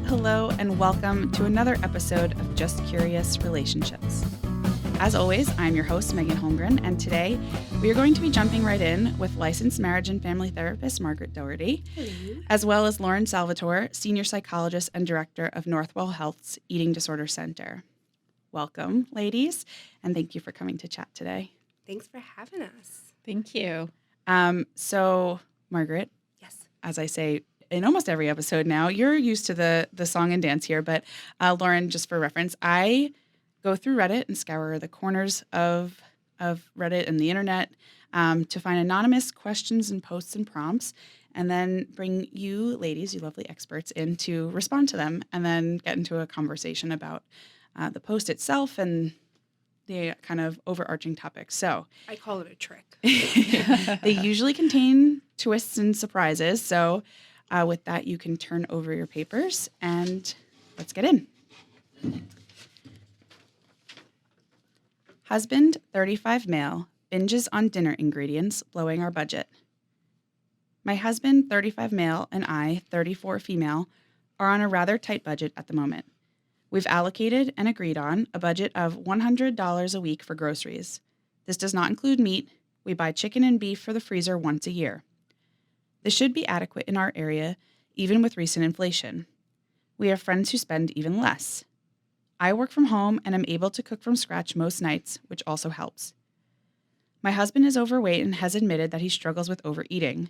hello, and welcome to another episode of Just Curious Relationships. As always, I'm your host, Megan Holmgren, and today we are going to be jumping right in with licensed marriage and family therapist Margaret Doherty, as well as Lauren Salvatore, senior psychologist and director of Northwell Health's Eating Disorder Center. Welcome, ladies, and thank you for coming to chat today. Thanks for having us. Thank you. So, Margaret, Yes. as I say in almost every episode now, you're used to the song and dance here, but Lauren, just for reference, I go through Reddit and scour the corners of Reddit and the internet to find anonymous questions and posts and prompts, and then bring you ladies, you lovely experts, in to respond to them, and then get into a conversation about the post itself and the kind of overarching topics. So I call it a trick. they usually contain twists and surprises. So with that, you can turn over your papers and let's get in. Husband, 35 male, binges on dinner ingredients, blowing our budget. My husband, 35 male, and I, 34 female, are on a rather tight budget at the moment. We've allocated and agreed on a budget of $100 a week for groceries. This does not include meat. We buy chicken and beef for the freezer once a year. This should be adequate in our area, even with recent inflation. We have friends who spend even less. I work from home and am able to cook from scratch most nights, which also helps. My husband is overweight and has admitted that he struggles with overeating.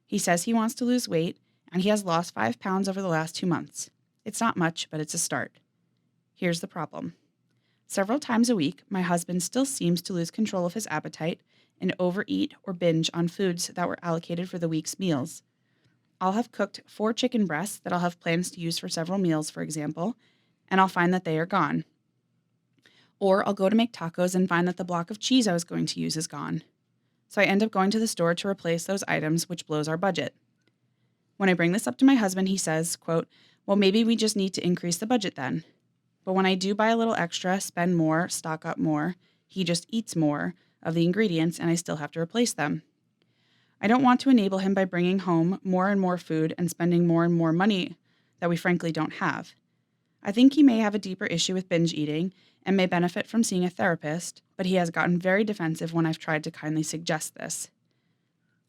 He says he wants to lose weight, and he has lost 5 pounds over the last 2 months. It's not much, but it's a start. Here's the problem. Several times a week, my husband still seems to lose control of his appetite and overeat or binge on foods that were allocated for the week's meals. I'll have cooked 4 chicken breasts that I'll have plans to use for several meals, for example, and I'll find that they are gone. Or I'll go to make tacos and find that the block of cheese I was going to use is gone. So I end up going to the store to replace those items, which blows our budget. When I bring this up to my husband, he says, quote, "Well, maybe we just need to increase the budget then." But when I do buy a little extra, spend more, stock up more, he just eats more of the ingredients and I still have to replace them. I don't want to enable him by bringing home more and more food and spending more and more money that we frankly don't have. I think he may have a deeper issue with binge eating and may benefit from seeing a therapist, but he has gotten very defensive when I've tried to kindly suggest this.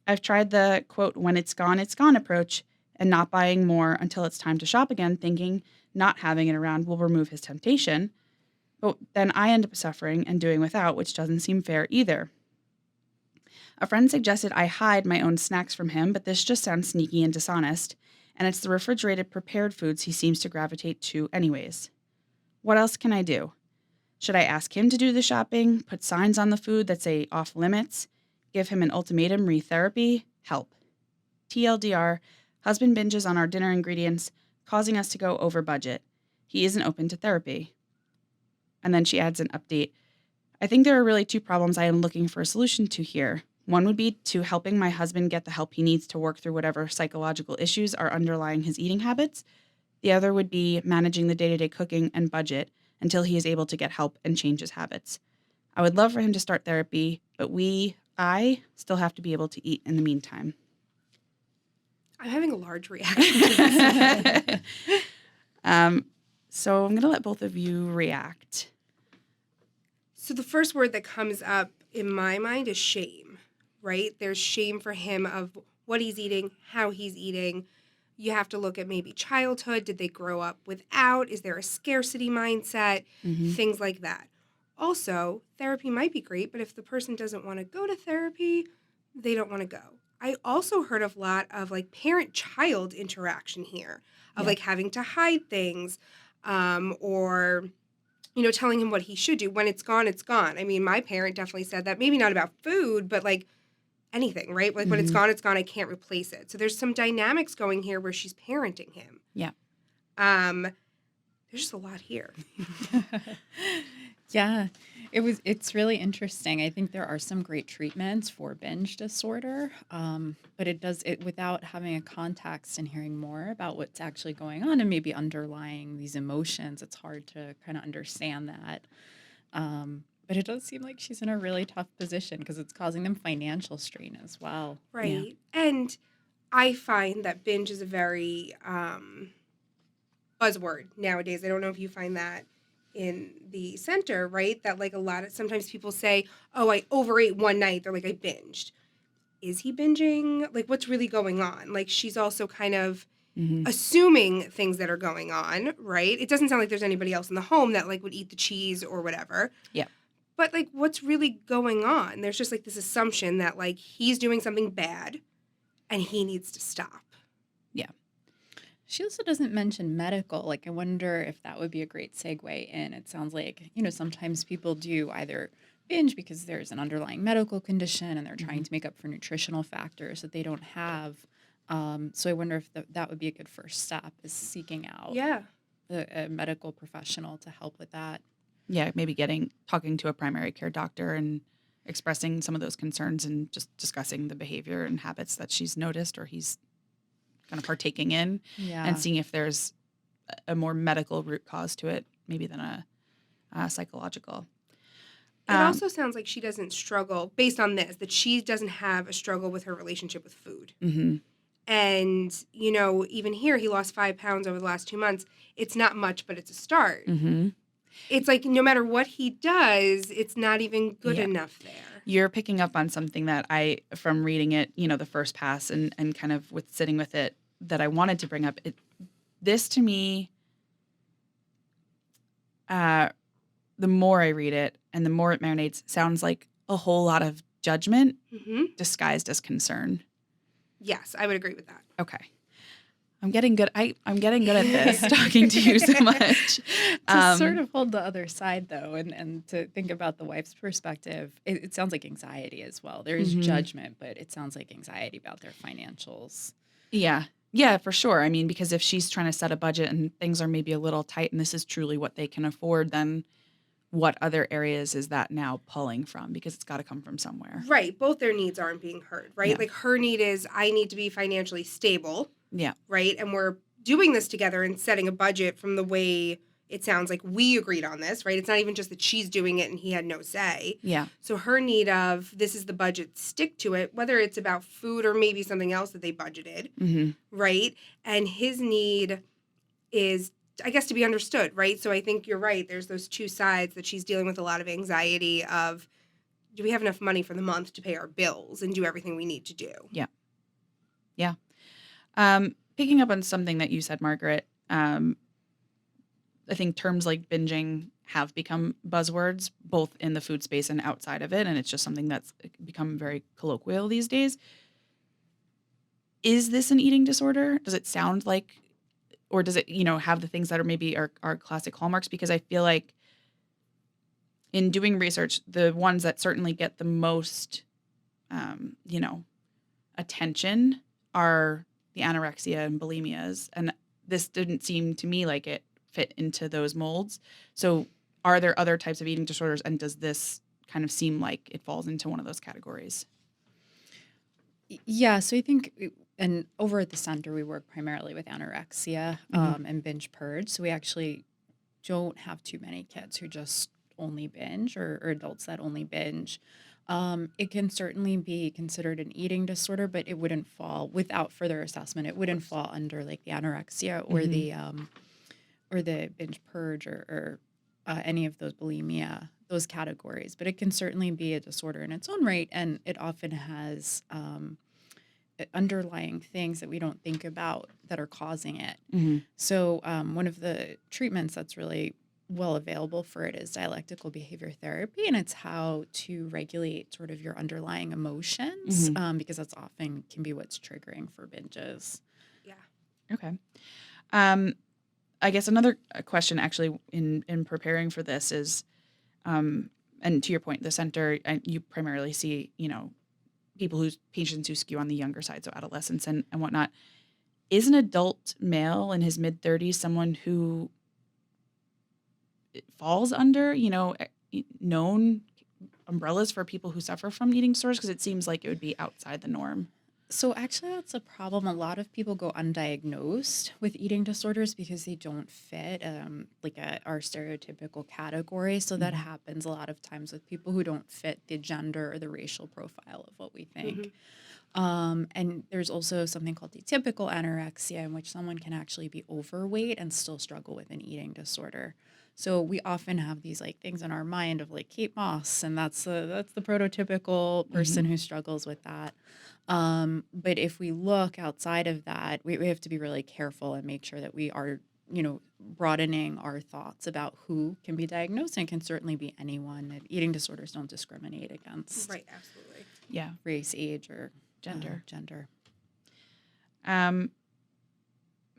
I've tried the, quote, "when it's gone approach and not buying more until it's time to shop again, thinking not having it around will remove his temptation, but then I end up suffering and doing without, which doesn't seem fair either. A friend suggested I hide my own snacks from him, but this just sounds sneaky and dishonest, and it's the refrigerated prepared foods he seems to gravitate to anyways. What else can I do? Should I ask him to do the shopping, put signs on the food that say off limits, give him an ultimatum re-therapy? Help. TLDR, husband binges on our dinner ingredients, causing us to go over budget. He isn't open to therapy." And then she adds an update. "I think there are really 2 problems I am looking for a solution to here. One would be to helping my husband get the help he needs to work through whatever psychological issues are underlying his eating habits. The other would be managing the day-to-day cooking and budget until he is able to get help and change his habits. I would love for him to start therapy, but I still have to be able to eat in the meantime." I'm having a large reaction to this. So I'm going to let both of you react. So the first word that comes up in my mind is shame, right? There's shame for him of what he's eating, how he's eating. You have to look at maybe childhood. Did they grow up without? Is there a scarcity mindset? Mm-hmm. Things like that. Also, therapy might be great, but if the person doesn't want to go to therapy, they don't want to go. I also heard a lot of like parent-child interaction here of like having to hide things or, you know, telling him what he should do. When it's gone, it's gone. I mean, my parent definitely said that. Maybe not about food, but like anything, right? Like when it's gone, I can't replace it. So there's some dynamics going here where she's parenting him. Yeah. There's just a lot here. Yeah, it's really interesting. I think there are some great treatments for binge disorder, but it without having a context and hearing more about what's actually going on and maybe underlying these emotions, it's hard to kind of understand that. But it does seem like she's in a really tough position because it's causing them financial strain as well. Right. Yeah. And I find that binge is a very buzzword nowadays. I don't know if you find that in the center, right? That like sometimes people say, oh, I overate one night. They're like, I binged. Is he binging? Like, what's really going on? Like, she's also kind of assuming things that are going on, right? It doesn't sound like there's anybody else in the home that like would eat the cheese or whatever. Yeah. But like, what's really going on? There's just like this assumption that like he's doing something bad and he needs to stop. Yeah. She also doesn't mention medical. Like, I wonder if that would be a great segue in. It sounds like, sometimes people do either binge because there's an underlying medical condition and they're trying to make up for nutritional factors that they don't have. So I wonder if that would be a good first step, is seeking out a medical professional to help with that. Yeah, maybe talking to a primary care doctor and expressing some of those concerns and just discussing the behavior and habits that she's noticed or he's kind of partaking in, and seeing if there's a more medical root cause to it, maybe than a psychological. It also sounds like she doesn't struggle, based on this, that she doesn't have a struggle with her relationship with food. Mm-hmm. And, even here, he lost 5 pounds over the last 2 months. It's not much, but it's a start. Mm-hmm. It's like no matter what he does, it's not even good enough there. You're picking up on something that from reading it, the first pass and kind of with sitting with it, that I wanted to bring up. This to me, the more I read it and the more it marinates, sounds like a whole lot of judgment disguised as concern. Yes, I would agree with that. Okay. I'm getting good. I'm getting good at this, talking to you so much. To sort of hold the other side, though, and to think about the wife's perspective, it sounds like anxiety as well. There is judgment, but it sounds like anxiety about their financials. Yeah. Yeah, for sure. I mean, because if she's trying to set a budget and things are maybe a little tight and this is truly what they can afford, then what other areas is that now pulling from? Because it's got to come from somewhere. Right. Both their needs aren't being heard, right? Yeah. Like her need is, I need to be financially stable. Yeah. Right. And we're doing this together and setting a budget from the way it sounds like we agreed on this, right? It's not even just that she's doing it and he had no say. Yeah. So her need of, this is the budget, stick to it, whether it's about food or maybe something else that they budgeted, right? And his need is, I guess, to be understood, right? So I think you're right. There's those two sides that she's dealing with a lot of anxiety of, do we have enough money for the month to pay our bills and do everything we need to do? Yeah. Yeah. Picking up on something that you said, Margaret, I think terms like binging have become buzzwords, both in the food space and outside of it, and it's just something that's become very colloquial these days. Is this an eating disorder? Does it sound like, or does it, have the things that are maybe our classic hallmarks? Because I feel like in doing research, the ones that certainly get the most, attention are the anorexia and bulimias. And this didn't seem to me like it fit into those molds. So are there other types of eating disorders? And does this kind of seem like it falls into one of those categories? Yeah. So I think, and over at the center, we work primarily with anorexia and binge purge. So we actually don't have too many kids who just only binge or adults that only binge. It can certainly be considered an eating disorder, but it wouldn't fall, without further assessment, it wouldn't fall under like the anorexia or the binge purge or any of those bulimia, those categories. But it can certainly be a disorder in its own right, and it often has underlying things that we don't think about that are causing it. So one of the treatments that's really well available for it is dialectical behavior therapy, and it's how to regulate sort of your underlying emotions, because that's often can be what's triggering for binges. Yeah. Okay. I guess another question actually in preparing for this is, and to your point, the center, you primarily see, patients who skew on the younger side, so adolescents and whatnot. Is an adult male in his mid-30s someone who falls under, known umbrellas for people who suffer from eating disorders? Because it seems like it would be outside the norm. So actually, that's a problem. A lot of people go undiagnosed with eating disorders because they don't fit our stereotypical category. So that happens a lot of times with people who don't fit the gender or the racial profile of what we think. And there's also something called atypical anorexia, in which someone can actually be overweight and still struggle with an eating disorder. So we often have these like things in our mind of like Kate Moss, and that's the prototypical person Mhm. who struggles with that. But if we look outside of that, we have to be really careful and make sure that we are, broadening our thoughts about who can be diagnosed, and it can certainly be anyone. Eating disorders don't discriminate against Right, absolutely. Yeah. race, age, or Gender. gender. Um,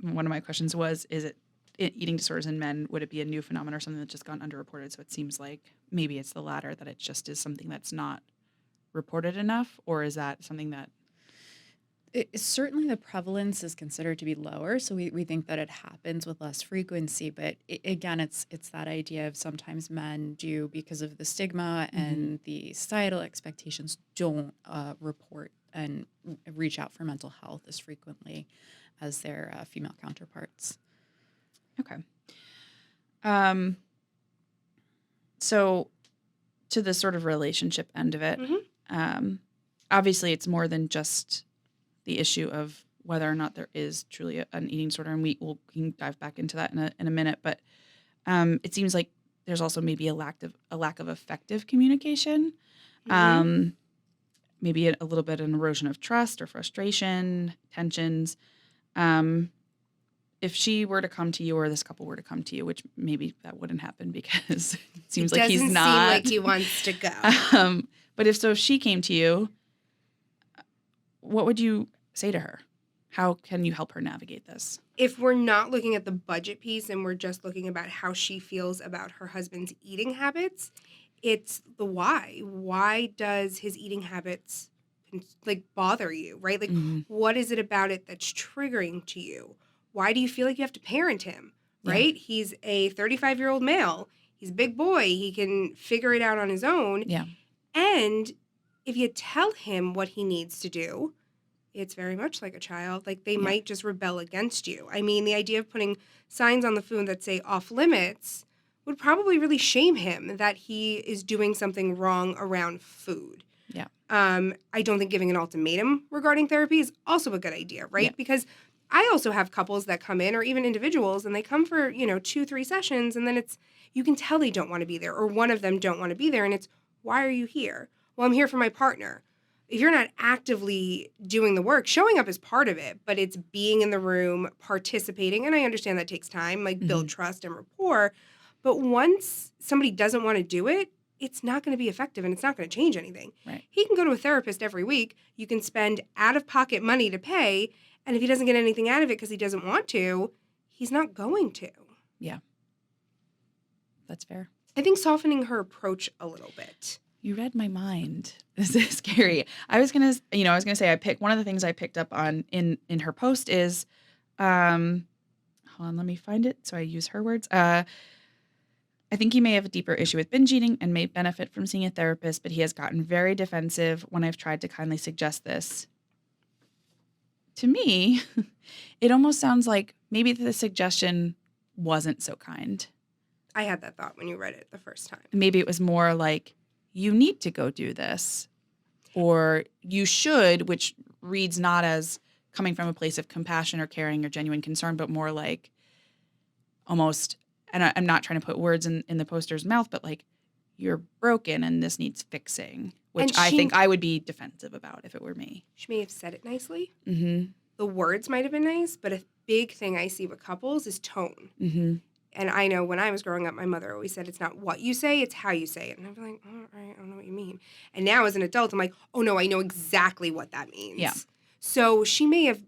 one of my questions was, is it eating disorders in men, would it be a new phenomenon or something that's just gone underreported? So it seems like maybe it's the latter, that it just is something that's not reported enough, or is that something that, Certainly the prevalence is considered to be lower, so we think that it happens with less frequency. But again, it's that idea of sometimes men do, because of the stigma and the societal expectations, don't report and reach out for mental health as frequently as their female counterparts. okay. So to the sort of relationship end of it, obviously it's more than just the issue of whether or not there is truly an eating disorder, and we can dive back into that in a minute. But it seems like there's also maybe a lack of effective communication, maybe a little bit an erosion of trust or frustration, tensions. If she were to come to you, or this couple were to come to you, which maybe that wouldn't happen because it seems like he's doesn't not. seem like he wants to go. But if she came to you, what would you say to her? How can you help her navigate this? If we're not looking at the budget piece and we're just looking about how she feels about her husband's eating habits, it's the why. Why does his eating habits like bother you, right? Like, what is it about it that's triggering to you? Why do you feel like you have to parent him, right? Yeah. He's a 35-year-old male. He's a big boy. He can figure it out on his own. Yeah. And if you tell him what he needs to do, it's very much like a child. Like, they might just rebel against you. I mean, the idea of putting signs on the food that say off limits would probably really shame him that he is doing something wrong around food. Yeah. I don't think giving an ultimatum regarding therapy is also a good idea, right? Yeah. Because I also have couples that come in, or even individuals, and they come for, 2-3 sessions, and then you can tell they don't want to be there, or one of them don't want to be there, and it's, why are you here? Well, I'm here for my partner. If you're not actively doing the work, showing up is part of it, but it's being in the room, participating, and I understand that takes time, like build trust and rapport, but once somebody doesn't want to do it, it's not going to be effective and it's not going to change anything. Right. He can go to a therapist every week. You can spend out-of-pocket money to pay, and if he doesn't get anything out of it because he doesn't want to, he's not going to. Yeah. That's fair. I think softening her approach a little bit. You read my mind. This is scary. I was gonna say one of the things I picked up on in her post is, hold on, let me find it. So I use her words. I think he may have a deeper issue with binge eating and may benefit from seeing a therapist, but he has gotten very defensive when I've tried to kindly suggest this. To me, it almost sounds like maybe the suggestion wasn't so kind. I had that thought when you read it the first time. Maybe it was more like, you need to go do this, or you should, which reads not as coming from a place of compassion or caring or genuine concern, but more like almost, and I'm not trying to put words in the poster's mouth, but like, you're broken and this needs fixing, which I think I would be defensive about if it were me. She may have said it nicely. Mm-hmm. The words might have been nice, but a big thing I see with couples is tone. Mm-hmm. And I know when I was growing up, my mother always said, it's not what you say, it's how you say it. And I'd be like, all right, I don't know what you mean. And now as an adult, I'm like, oh no, I know exactly what that means. Yeah. So she may have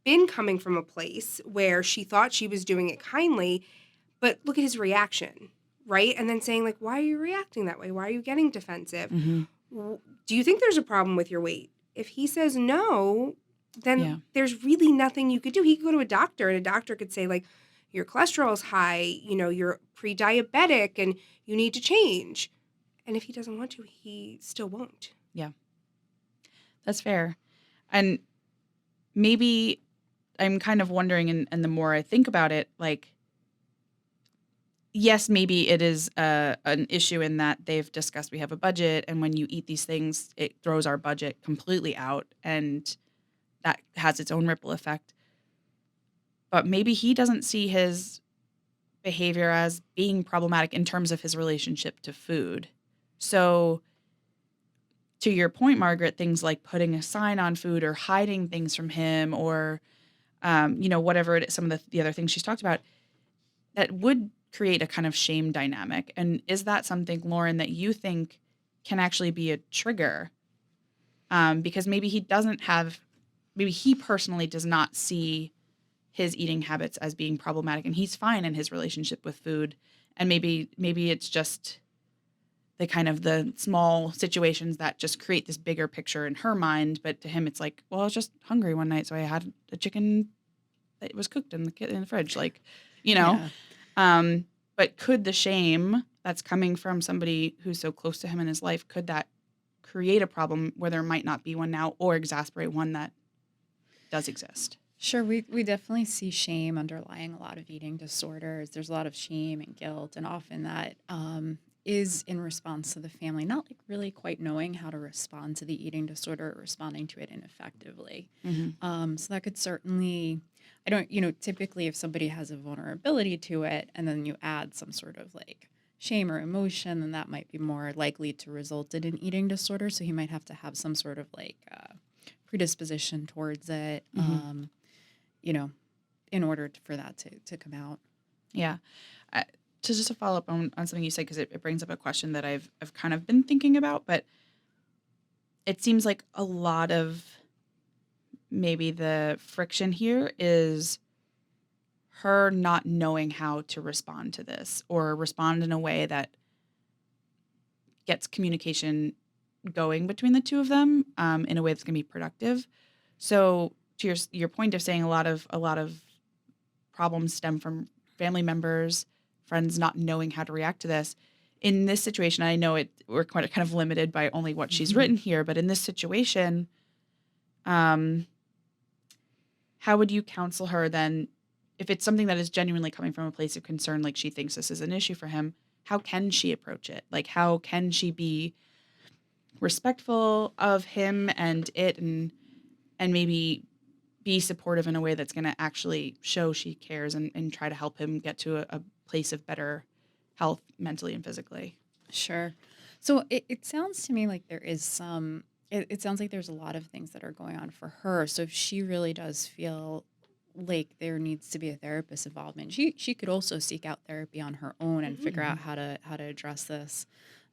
been coming from a place where she thought she was doing it kindly, but look at his reaction, right? And then saying like, why are you reacting that way? Why are you getting defensive? Mm-hmm. Do you think there's a problem with your weight? If he says no, then there's really nothing you could do. He could go to a doctor, and a doctor could say like, your cholesterol is high, you're pre-diabetic and you need to change. And if he doesn't want to, he still won't. Yeah. That's fair. And maybe I'm kind of wondering, and the more I think about it, like, yes, maybe it is an issue in that they've discussed we have a budget, and when you eat these things, it throws our budget completely out, and that has its own ripple effect. But maybe he doesn't see his behavior as being problematic in terms of his relationship to food. So, to your point, Margaret, things like putting a sign on food or hiding things from him or, whatever it is, some of the other things she's talked about, that would create a kind of shame dynamic. And is that something, Lauren, that you think can actually be a trigger? Because maybe he personally does not see his eating habits as being problematic, and he's fine in his relationship with food. And maybe it's just the small situations that just create this bigger picture in her mind. But to him, it's like, well, I was just hungry one night, so I had a chicken that was cooked in the fridge, Yeah. But could the shame that's coming from somebody who's so close to him in his life, could that create a problem where there might not be one now, or exasperate one that does exist? Sure, we definitely see shame underlying a lot of eating disorders. There's a lot of shame and guilt, and often that is in response to the family not like really quite knowing how to respond to the eating disorder or responding to it ineffectively. So that could certainly, I don't, typically if somebody has a vulnerability to it and then you add some sort of like shame or emotion, then that might be more likely to result in an eating disorder. So he might have to have some sort of like predisposition towards it, you know, in order for that to come out. Yeah. To just to follow up on something you said, because it brings up a question that I've kind of been thinking about, but it seems like a lot of maybe the friction here is her not knowing how to respond to this or respond in a way that gets communication going between the two of them in a way that's going to be productive. So to your point of saying a lot of problems stem from family members, friends not knowing how to react to this. In this situation, I know we're kind of limited by only what she's written here, but in this situation, how would you counsel her then, if it's something that is genuinely coming from a place of concern, like she thinks this is an issue for him? How can she approach it? Like, how can she be respectful of him and it, and maybe be supportive in a way that's going to actually show she cares and try to help him get to a place of better health mentally and physically? Sure. So it sounds to me like there is it sounds like there's a lot of things that are going on for her. So if she really does feel like there needs to be a therapist involvement, she could also seek out therapy on her own and figure out how to address this.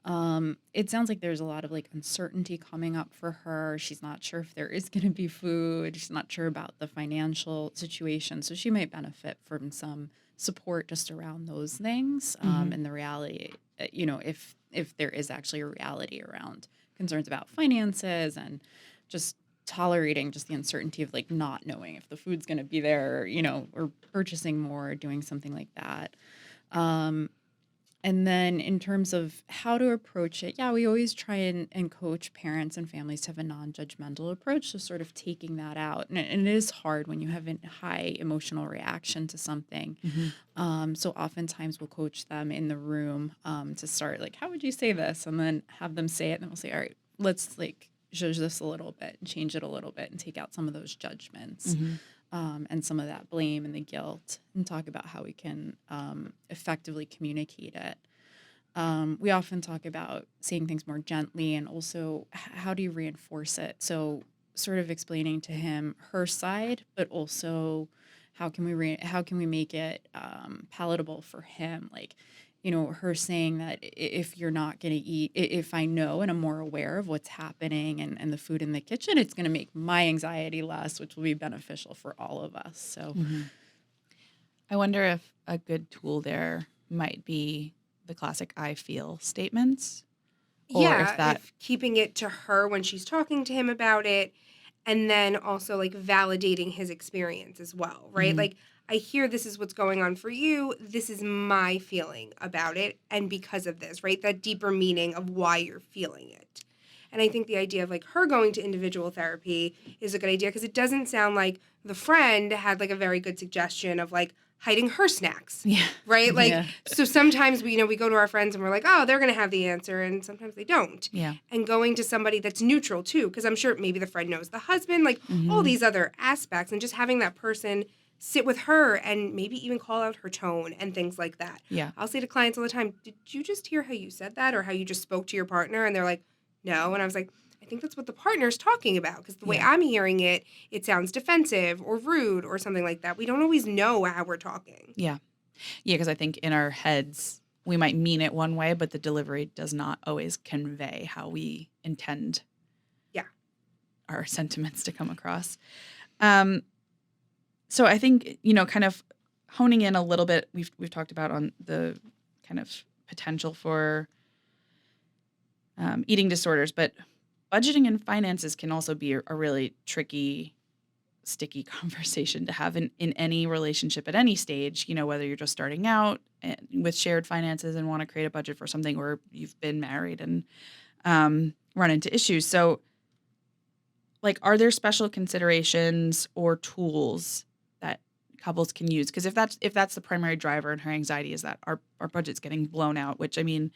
It sounds like there's a lot of like uncertainty coming up for her. She's not sure if there is going to be food. She's not sure about the financial situation. So she might benefit from some support just around those things. And the reality, if there is actually a reality around concerns about finances and just tolerating just the uncertainty of like not knowing if the food's going to be there, or purchasing more, or doing something like that. And then in terms of how to approach it, we always try and coach parents and families to have a non-judgmental approach to sort of taking that out. And it is hard when you have a high emotional reaction to something. So oftentimes we'll coach them in the room to start like, how would you say this? And then have them say it, and then we'll say, all right, let's like judge this a little bit and change it a little bit and take out some of those judgments. And some of that blame and the guilt, and talk about how we can effectively communicate it. We often talk about saying things more gently, and also how do you reinforce it? So sort of explaining to him her side, but also how can we make it palatable for him? Like, her saying that if you're not going to eat, if I know and I'm more aware of what's happening and the food in the kitchen, it's going to make my anxiety less, which will be beneficial for all of us. So I wonder if a good tool there might be the classic "I feel" statements, or If keeping it to her when she's talking to him about it, and then also like validating his experience as well, right? Like, I hear this is what's going on for you. This is my feeling about it. And because of this, right? That deeper meaning of why you're feeling it. And I think the idea of like her going to individual therapy is a good idea, because it doesn't sound like the friend had like a very good suggestion of like hiding her snacks. Yeah. Right? Like, Yeah. so sometimes we go to our friends and we're like, oh, they're going to have the answer. And sometimes they don't. Yeah. And going to somebody that's neutral too, because I'm sure maybe the friend knows the husband, like all Mhm. these other aspects, and just having that person sit with her and maybe even call out her tone and things like that. Yeah. I'll say to clients all the time, did you just hear how you said that or how you just spoke to your partner? And they're like, no. And I was like, I think that's what the partner's talking about, because the way Yeah. I'm hearing it, it sounds defensive or rude or something like that. We don't always know how we're talking. Yeah. Yeah, because I think in our heads, we might mean it one way, but the delivery does not always convey how we intend Yeah. our sentiments to come across. So I think, kind of honing in a little bit, we've talked about on the kind of potential for eating disorders, but budgeting and finances can also be a really tricky, sticky conversation to have in any relationship at any stage, whether you're just starting out with shared finances and want to create a budget for something, or you've been married and run into issues. So, like, are there special considerations or tools that couples can use? Because if that's the primary driver in her anxiety is that our budget's getting blown out, which, I mean,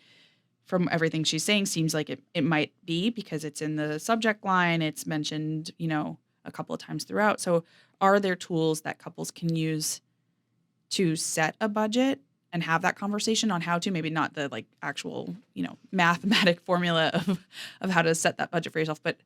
from everything she's saying, seems like it might be, because it's in the subject line, it's mentioned, a couple of times throughout. So are there tools that couples can use to set a budget and have that conversation on how to, maybe not the like actual, mathematic formula of how to set that budget for yourself, but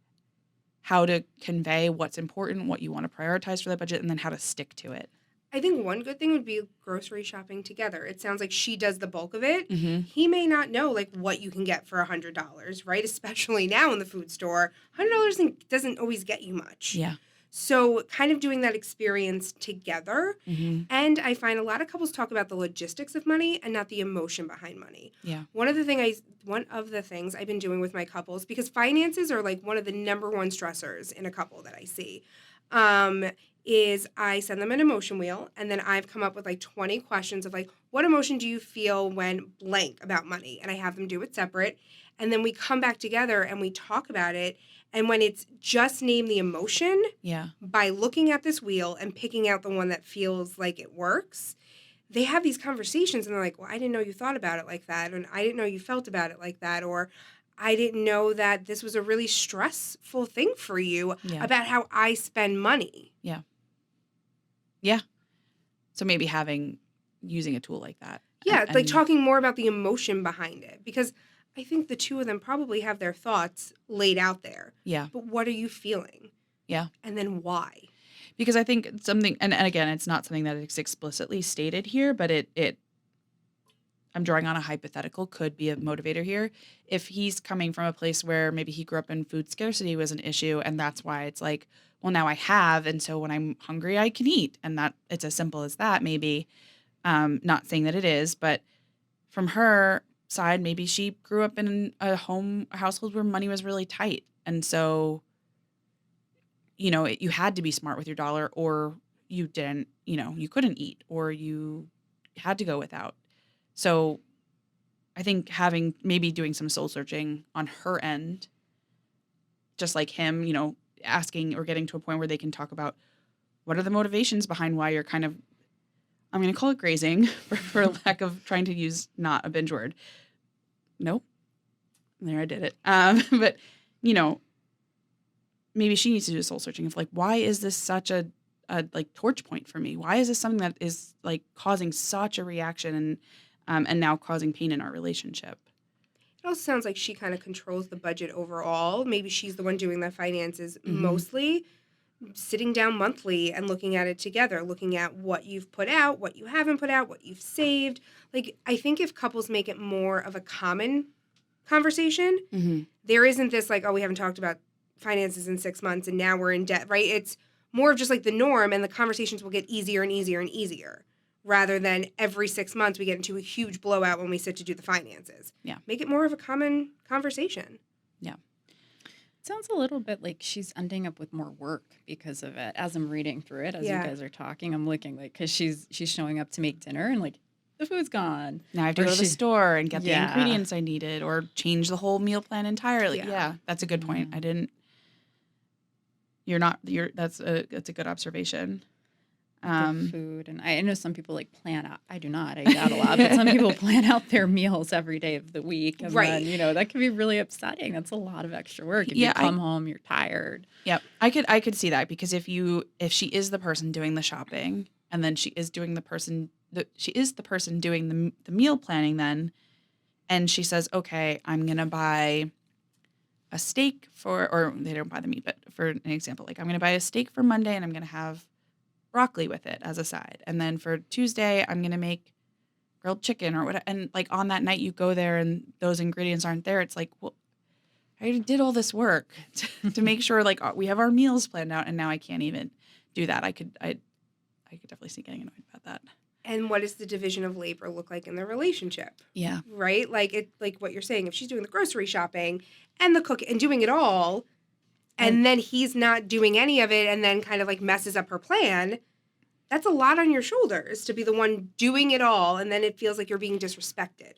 how to convey what's important, what you want to prioritize for that budget, and then how to stick to it? I think one good thing would be grocery shopping together. It sounds like she does the bulk of it. Mm-hmm. He may not know like what you can get for $100, right? Especially now in the food store, $100 doesn't always get you much. Yeah. So kind of doing that experience together. Mm-hmm. And I find a lot of couples talk about the logistics of money and not the emotion behind money. Yeah. One of the things I've been doing with my couples, because finances are like one of the number one stressors in a couple that I see, is I send them an emotion wheel, and then I've come up with like 20 questions of like, what emotion do you feel when blank about money? And I have them do it separate. And then we come back together and we talk about it. And when it's just name the emotion Yeah. by looking at this wheel and picking out the one that feels like it works, they have these conversations and they're like, well, I didn't know you thought about it like that. And I didn't know you felt about it like that. Or I didn't know that this was a really stressful thing for you Yeah. about how I spend money. Yeah. Yeah. So maybe using a tool like that. Yeah, like and- talking more about the emotion behind it. Because I think the two of them probably have their thoughts laid out there. Yeah. But what are you feeling? Yeah. And then why? Because I think something, and again, it's not something that is explicitly stated here, but I'm drawing on a hypothetical, could be a motivator here. If he's coming from a place where maybe he grew up in food scarcity was an issue, and that's why it's like, well, now I have, and so when I'm hungry, I can eat. And that it's as simple as that, maybe. Not saying that it is, but from her side, maybe she grew up in a household where money was really tight. And so, you had to be smart with your dollar, or you didn't, you couldn't eat, or you had to go without. So I think maybe doing some soul searching on her end, just like him, asking or getting to a point where they can talk about what are the motivations behind why you're kind of, I'm going to call it grazing for lack of trying to use not a binge word. Nope. There, I did it. But, maybe she needs to do a soul searching of like, why is this such a like torch point for me? Why is this something that is like causing such a reaction and now causing pain in our relationship? It also sounds like she kind of controls the budget overall. Maybe she's the one doing the finances mostly, sitting down monthly and looking at it together, looking at what you've put out, what you haven't put out, what you've saved. Like, I think if couples make it more of a common conversation, there isn't this like, oh, we haven't talked about finances in 6 months and now we're in debt, right? It's more of just like the norm, and the conversations will get easier and easier and easier, rather than every 6 months we get into a huge blowout when we sit to do the finances. Yeah. Make it more of a common conversation. Yeah. It sounds a little bit like she's ending up with more work because of it. As I'm reading through it, as Yeah. you guys are talking, I'm looking like, because she's showing up to make dinner and like the food's gone. Now I have to Or go to the she- store and get the Yeah. ingredients I needed, or change the whole meal plan entirely. Yeah. Yeah, that's a good point. Mhm. That's a good observation. The food, and I know some people like plan out. I do not. I eat out a lot, but some people plan out their meals every day of the week, and Right. then that can be really upsetting. That's a lot of extra work. If you Yeah, come home, you're tired. yep. I could see that because if she is the person doing the shopping and then she is doing the person doing the meal planning then, and she says, "Okay, I'm going to buy a steak or they don't buy the meat, but for an example, like I'm going to buy a steak for Monday and I'm going to have broccoli with it as a side. And then for Tuesday, I'm going to make grilled chicken or whatever." And like on that night you go there and those ingredients aren't there. It's like, well, I already did all this work to make sure like we have our meals planned out and now I can't even do that. I could definitely see getting annoyed about that. And what does the division of labor look like in their relationship? Yeah. Right? Like what you're saying, if she's doing the grocery shopping and the cook and doing it all, and then he's not doing any of it and then kind of like messes up her plan, that's a lot on your shoulders to be the one doing it all, and then it feels like you're being disrespected.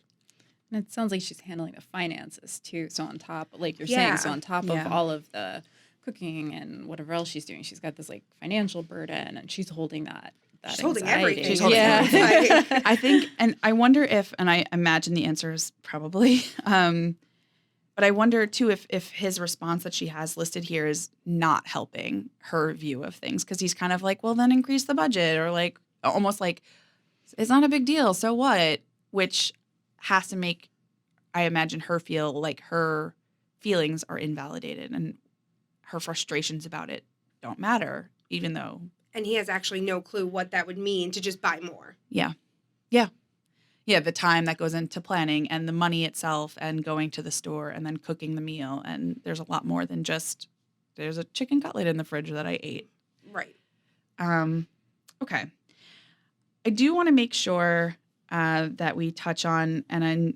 And it sounds like she's handling the finances too. So on top, like you're Yeah. saying, so on top Yeah. of all of the cooking and whatever else she's doing, she's got this like financial burden, and she's holding that She's holding anxiety. everything. She's holding Yeah. everything. I think, and I wonder if, and I imagine the answer is probably, but I wonder too if his response that she has listed here is not helping her view of things, because he's kind of like, well, then increase the budget, or like almost like it's not a big deal, so what? Which has to make, I imagine, her feel like her feelings are invalidated and her frustrations about it don't matter, even though. And he has actually no clue what that would mean to just buy more. Yeah, the time that goes into planning and the money itself and going to the store and then cooking the meal. And there's a lot more than just, there's a chicken cutlet in the fridge that I ate. Right. Okay. I do want to make sure that we touch on, and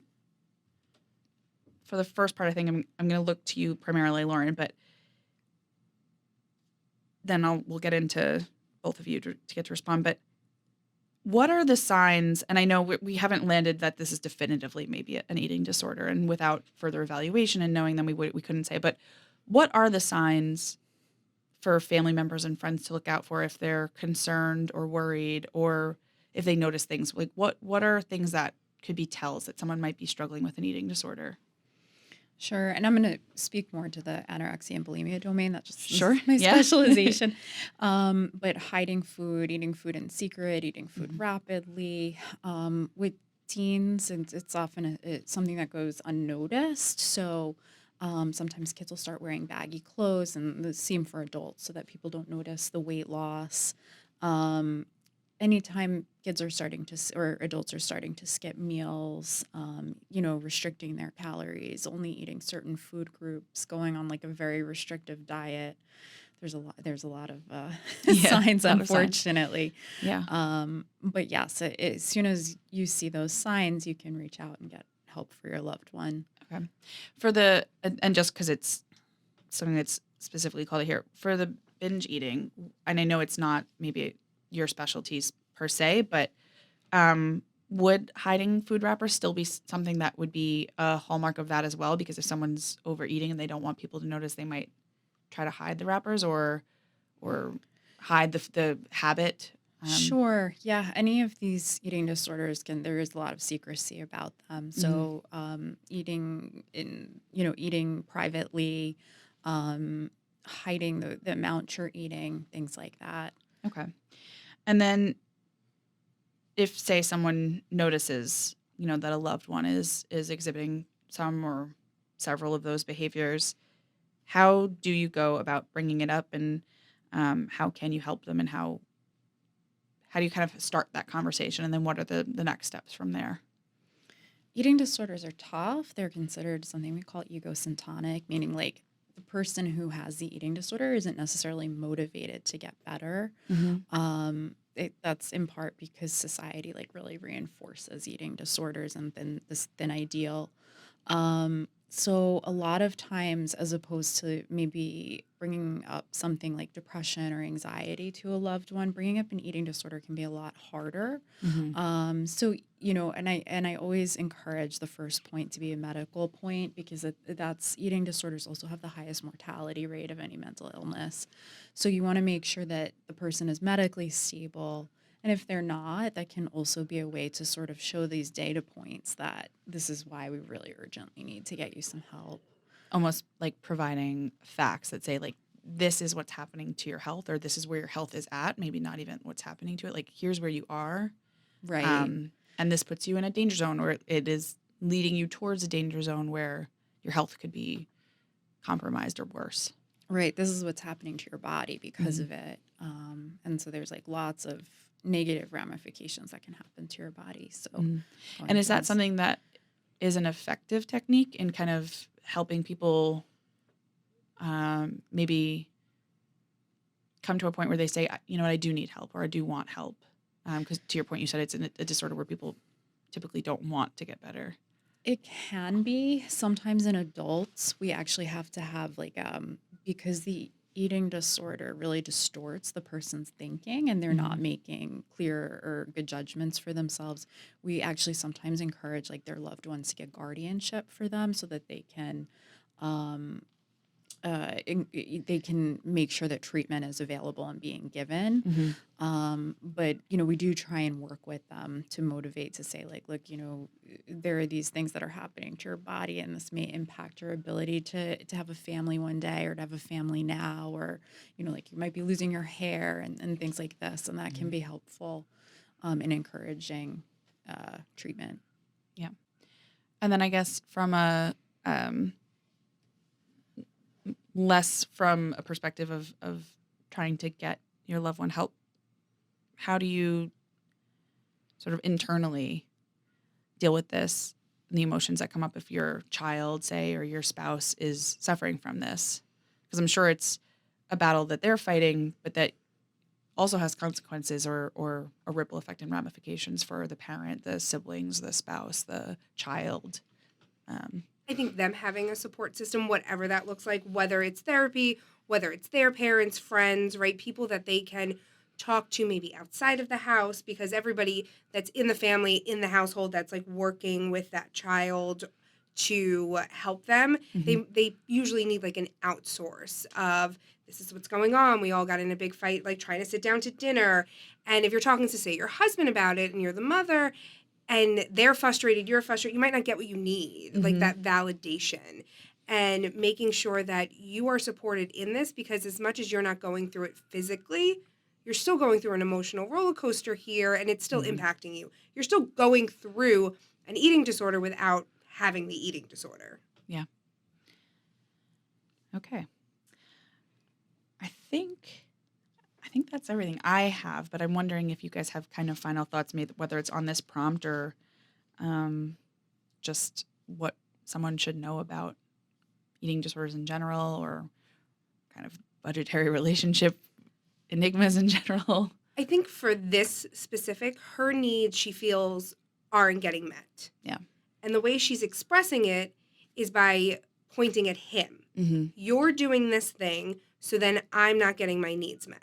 for the first part, I think I'm going to look to you primarily, Lauren, but then we'll get into both of you to get to respond. But what are the signs, and I know we haven't landed that this is definitively maybe an eating disorder, and without further evaluation and knowing them, we couldn't say, but what are the signs for family members and friends to look out for if they're concerned or worried, or if they notice things? Like what are things that could be tells that someone might be struggling with an eating disorder? Sure. And I'm going to speak more to the anorexia and bulimia domain. That's just Sure. my Yeah. specialization. But hiding food, eating food in secret, eating food rapidly. With teens, and it's often it's something that goes unnoticed. So sometimes kids will start wearing baggy clothes, and the same for adults, so that people don't notice the weight loss. Anytime kids are starting to, or adults are starting to skip meals, restricting their calories, only eating certain food groups, going on like a very restrictive diet. There's a lot of signs, a lot of signs. Unfortunately. Yeah. But yes, as soon as you see those signs, you can reach out and get help for your loved one. Okay. And just because it's something that's specifically called here, for the binge eating, and I know it's not maybe your specialties per se, but would hiding food wrappers still be something that would be a hallmark of that as well? Because if someone's overeating and they don't want people to notice, they might try to hide the wrappers or hide the habit. Sure. Yeah. Any of these eating disorders there is a lot of secrecy about them. So eating privately, hiding the amount you're eating, things like that. Okay. And then if, say, someone notices, that a loved one is exhibiting some or several of those behaviors, how do you go about bringing it up, and how can you help them, and how do you kind of start that conversation, and then what are the next steps from there? Eating disorders are tough. They're considered something we call egosyntonic, meaning like the person who has the eating disorder isn't necessarily motivated to get better. That's in part because society like really reinforces eating disorders and this thin ideal. So a lot of times, as opposed to maybe bringing up something like depression or anxiety to a loved one, bringing up an eating disorder can be a lot harder. Mm-hmm. So and I always encourage the first point to be a medical point, because that's eating disorders also have the highest mortality rate of any mental illness. So you want to make sure that the person is medically stable. And if they're not, that can also be a way to sort of show these data points that this is why we really urgently need to get you some help. Almost like providing facts that say, like, this is what's happening to your health, or this is where your health is at. Maybe not even what's happening to it. Like, here's where you are. Right. And this puts you in a danger zone, or it is leading you towards a danger zone where your health could be compromised or worse. Right. This is what's happening to your body because of it. And so there's like lots of negative ramifications that can happen to your body. So, Mhm. going And is that towards- something that is an effective technique in kind of helping people maybe come to a point where they say, you know what, I do need help, or I do want help? Because to your point, you said it's a disorder where people typically don't want to get better. It can be. Sometimes in adults, we actually have to have like because the eating disorder really distorts the person's thinking and they're not making clear or good judgments for themselves. We actually sometimes encourage like their loved ones to get guardianship for them so that they can um, they can make sure that treatment is available and being given. But, we do try and work with them to motivate to say, like, look, there are these things that are happening to your body, and this may impact your ability to have a family one day, or to have a family now, or, like you might be losing your hair and things like this. And that can be helpful in encouraging treatment. Yeah. And then I guess from a less from a perspective of trying to get your loved one help, how do you sort of internally deal with this and the emotions that come up if your child, say, or your spouse is suffering from this? Because I'm sure it's a battle that they're fighting, but that also has consequences or a ripple effect and ramifications for the parent, the siblings, the spouse, the child. I think them having a support system, whatever that looks like, whether it's therapy, whether it's their parents, friends, right? People that they can talk to maybe outside of the house, because everybody that's in the family, in the household, that's like working with that child to help them, they usually need like an outsource of, this is what's going on. We all got in a big fight, like trying to sit down to dinner. And if you're talking to, say, your husband about it and you're the mother, and they're frustrated, you're frustrated, you might not get what you need, like that validation. And making sure that you are supported in this, because as much as you're not going through it physically, you're still going through an emotional roller coaster here, and it's still impacting you. You're still going through an eating disorder without having the eating disorder. Yeah. Okay. I think that's everything I have, but I'm wondering if you guys have kind of final thoughts, maybe whether it's on this prompt or just what someone should know about eating disorders in general, or kind of budgetary relationship enigmas in general. I think for this specific, her needs, she feels, aren't getting met. Yeah. And the way she's expressing it is by pointing at him. Mm-hmm. You're doing this thing, so then I'm not getting my needs met.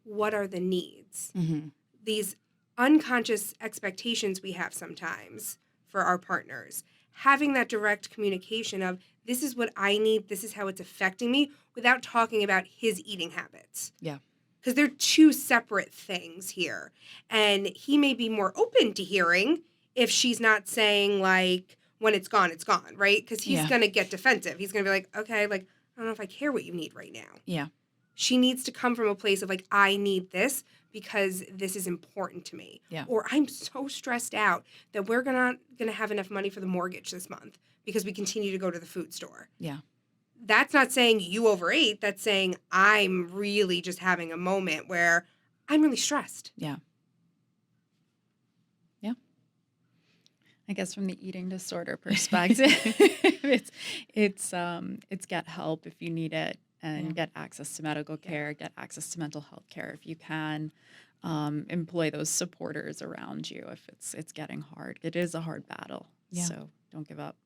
What are the needs? Mm-hmm. These unconscious expectations we have sometimes for our partners. Having that direct communication of, this is what I need, this is how it's affecting me, without talking about his eating habits. Yeah. Because they're two separate things here. And he may be more open to hearing if she's not saying, like, when it's gone, right? Because he's going to get defensive. He's going to be like, okay, like, I don't know if I care what you need right now. Yeah. She needs to come from a place of, like, I need this because this is important to me. Yeah. Or I'm so stressed out that we're not going to have enough money for the mortgage this month because we continue to go to the food store. Yeah. That's not saying you overate. That's saying I'm really just having a moment where I'm really stressed. Yeah. I guess from the eating disorder perspective, it's get help if you need it, and get access to medical care, get access to mental health care if you can. Employ those supporters around you if it's getting hard. It is a hard battle, so don't give up.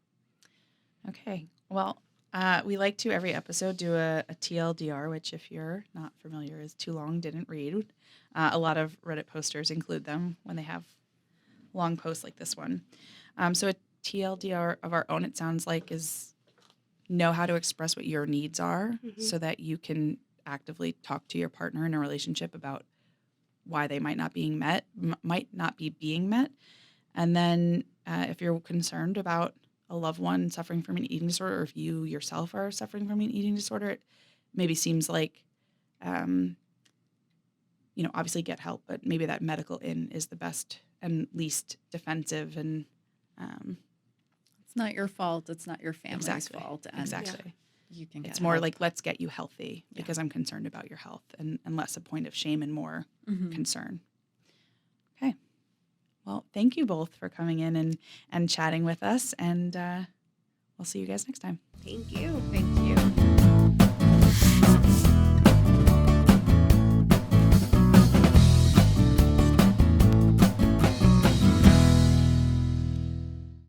Okay. Well, we like to every episode do a TLDR, which, if you're not familiar, is too long, didn't read. A lot of Reddit posters include them when they have long posts like this one. So a TLDR of our own, it sounds like, is know how to express what your needs are so that you can actively talk to your partner in a relationship about why they might not might not be being met. And then if you're concerned about a loved one suffering from an eating disorder, or if you yourself are suffering from an eating disorder, it maybe seems like, obviously get help, but maybe that medical in is the best and least defensive and It's not your fault. It's not your family's exactly, fault. And exactly. you can get It's more help. like, let's get you healthy because I'm concerned about your health and less a point of shame and more concern. Okay. Well, thank you both for coming in and chatting with us, and we'll see you guys next time. Thank you. Thank you.